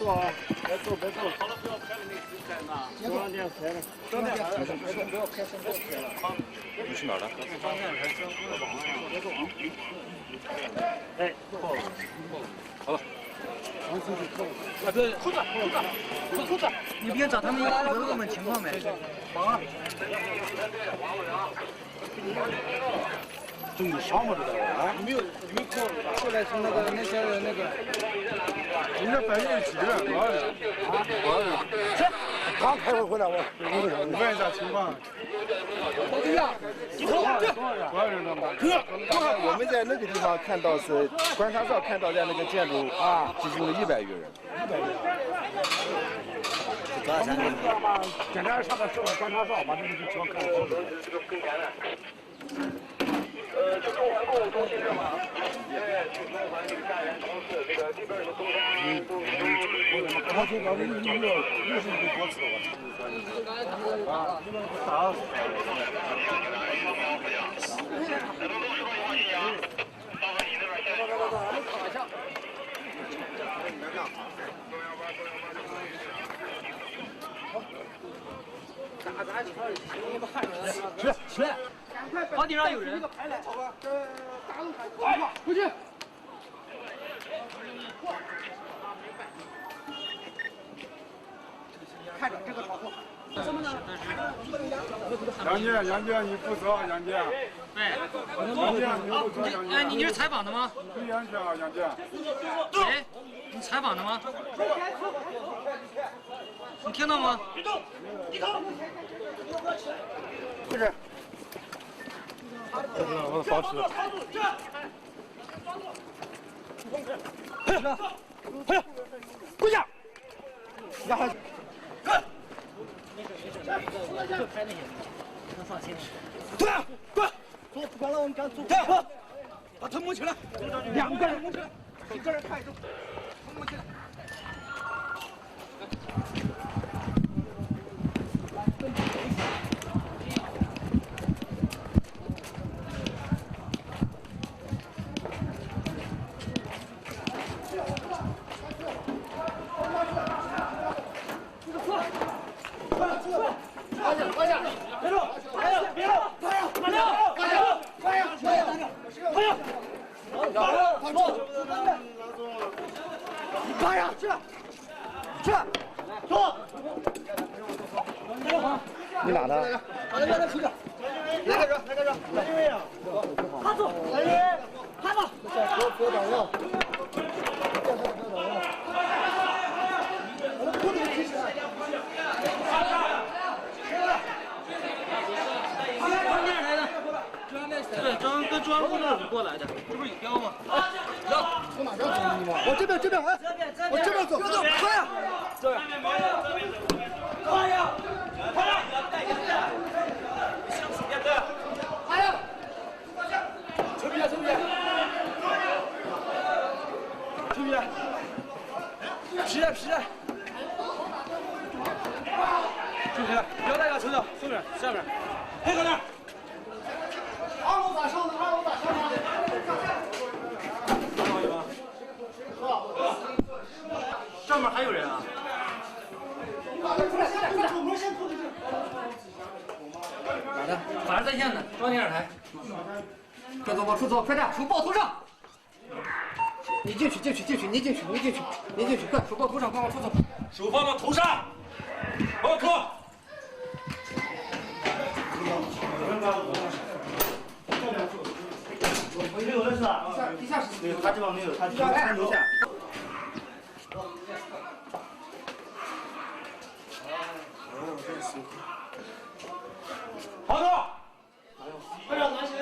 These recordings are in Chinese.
坐啊，别坐，别坐。好了，不要拍了，那个拍那，中央电视台的，中央电视台的，不要拍，不要拍了。好，你去哪儿了？中央电视台专门的网上，别坐啊。哎，好了，好了。出去扣，啊对，扣子，你别找他们问问情况呗。好啊。中的伤吗？这个啊？没有扣，后来从那些那个，人家反映急了，多少人？啊？是，刚开会回来，我问一下情况。老弟呀，多少人呢？我们在那个地方看到是观察照看到在那个建筑啊，集中了100余人。多少钱？检查上面照观察照，把那个车看好。就中环购物中心这嘛，去中环这个家园超市，这个这边的中山都我听到你又是一个多次了，啊，打。去，房顶上有人。来，回去。看着这个窗户。什么呢？杨姐，你负责，杨姐。对。杨姐，你负责，杨姐。哎，你是采访的吗？对，杨姐，杨姐。喂，你采访的吗？你听到吗？别动！低头。不是。我保持。哎呀，跪下！让他干！就拍那些，能放心。对啊，滚！走，不管了，我们赶紧走。对，把头蒙起来，2个人蒙起来，1个人看着，头蒙起来。你哪的？把那边的出去。来个人，来一位啊！他走，来，他走。别打了。对，跟中央工作组过来的，这不是有标吗？走，从哪边走吗？我这边，哎，我这边走，快呀！这边。快呀！皮带，住起来，不要大家抽掉，后面下面，配合点。2楼咋上的？上面还有人啊！哪的？法制在线的，中央电视台。快走，往出走，快点，手抱头上。你进去，你进去，快，手抱头上，快往出走。手放到头上，往出。没有了是吧？地下室没有，他这边没有，他留下。好的。快点拿起来。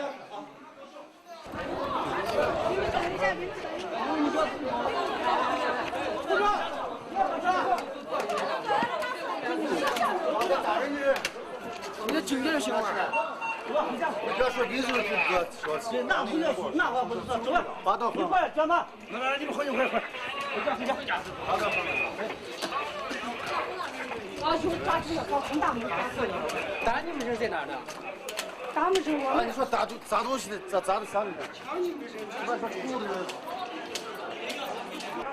你的警戒行吗？你不要说你是不是哥说，那不要说，那话不是说，走吧，拔刀，你快点，妈，来，你们回去，快！回家。拔刀。啊，就抓住了，搞成大门打死了。打你们是在哪儿呢？他们是我啊，们你说砸东西的，砸的啥里的？一般说抽的。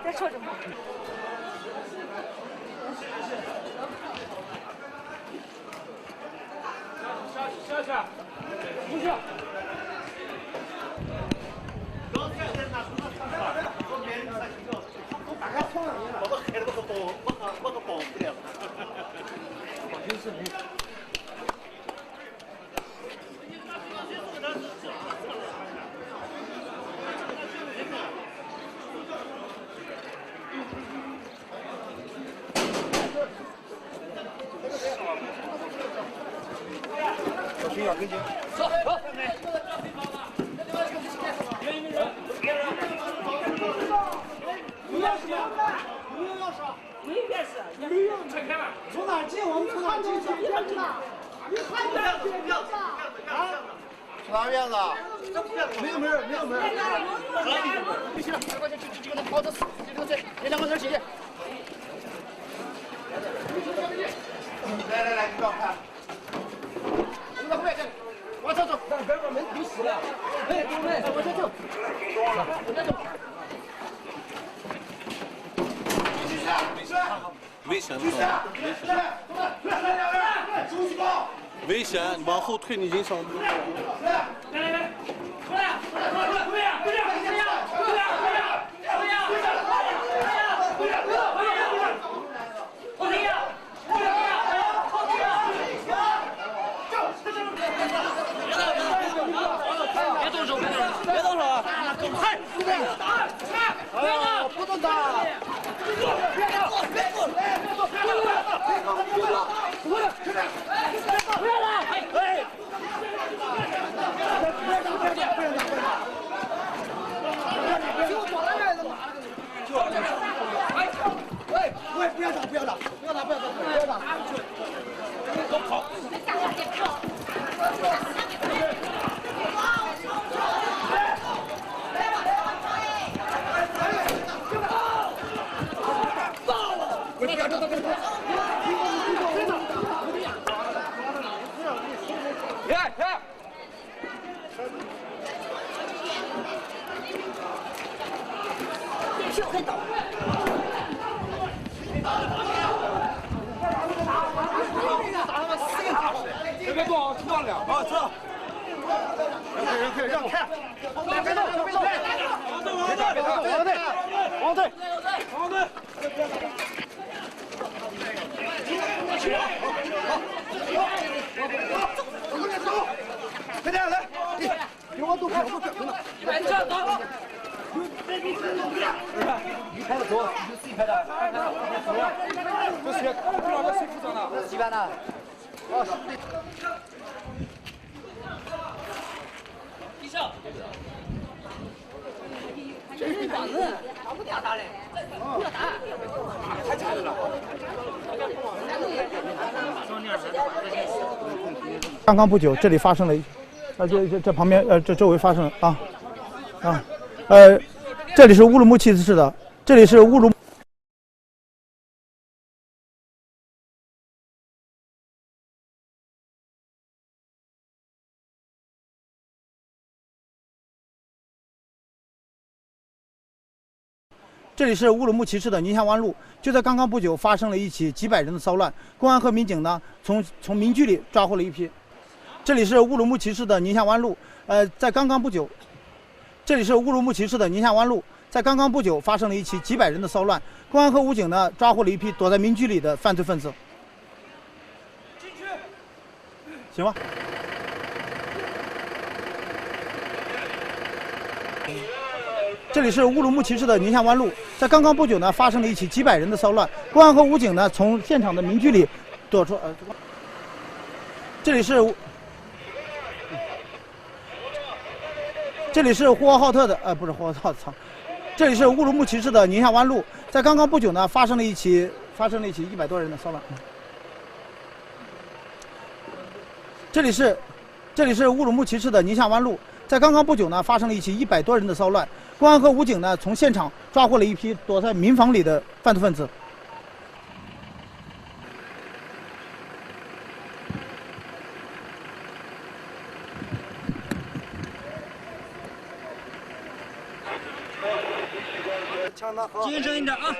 在说什么？走走。从哪进？我们从哪进？去哪院子？没有门，没有门。必须的，快去这个跑走，这个别两个人洗。来，你给我看。你在后面，往前走。但别把门堵死了。哎，往前走。往前走。危险！危险！往后退，你人上路。别动手！别动手！快！不动打！别动，断了。好，走。让开！别动！往队！快点来！给我动！别站着！你开的走，你自己开的。这鞋，这谁负责呢？洗完了。哦。医生。这是管子，我不打嘞，不要打。太残忍了。刚刚不久，这里发生了，这旁边这周围发生了这里是乌鲁木齐市的，这里是乌鲁。这里是乌鲁木齐市的宁夏湾路，就在刚刚不久发生了一起几百人的骚乱，公安和民警呢从民居里抓获了一批。这里是乌鲁木齐市的宁夏湾路，在刚刚不久，这里是乌鲁木齐市的宁夏湾路，在刚刚不久发生了一起几百人的骚乱，公安和武警呢抓获了一批躲在民居里的犯罪分子。进去，行吧。这里是乌鲁木齐市的宁夏湾路，在刚刚不久呢，发生了一起几百人的骚乱，公安和武警呢从现场的民居里躲出。这里是呼和浩特的，不是呼和浩特，这里是乌鲁木齐市的宁夏湾路，在刚刚不久呢，发生了一起100多人的骚乱。这里是乌鲁木齐市的宁夏湾路。在刚刚不久呢，发生了一起100多人的骚乱，公安和武警呢从现场抓获了一批躲在民房里的犯罪分子。强的好。谨慎一点啊。